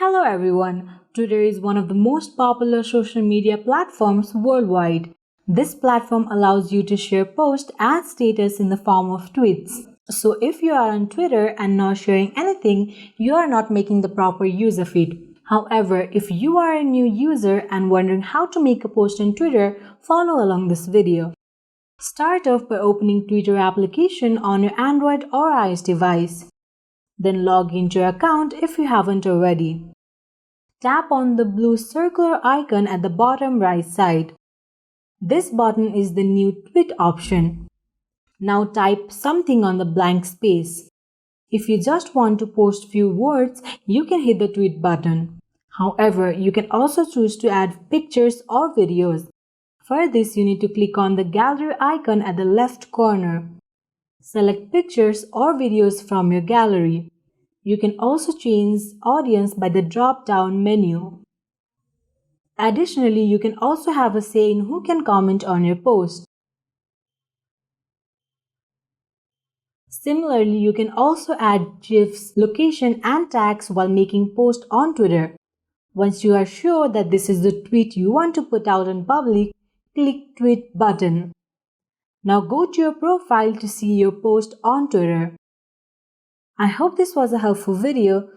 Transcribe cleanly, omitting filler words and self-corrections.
Hello everyone. Twitter is one of the most popular social media platforms worldwide. This platform allows you to share posts and status in the form of tweets. So if you are on Twitter and not sharing anything, you are not making the proper use of it. However, if you are a new user and wondering how to make a post on Twitter, follow along this video. Start off by opening Twitter application on your Android or iOS device. Then log into your account if you haven't already. Tap on the blue circular icon at the bottom right side. This button is the new tweet option. Now type something on the blank space. If you just want to post few words, you can hit the tweet button. However, you can also choose to add pictures or videos. For this, you need to click on the gallery icon at the left corner. Select pictures or videos from your gallery. You can also change audience by the drop-down menu. Additionally, you can also have a say in who can comment on your post. Similarly, you can also add GIFs, location and tags while making posts on Twitter. Once you are sure that this is the tweet you want to put out in public, click Tweet button. Now go to your profile to see your post on Twitter. I hope this was a helpful video.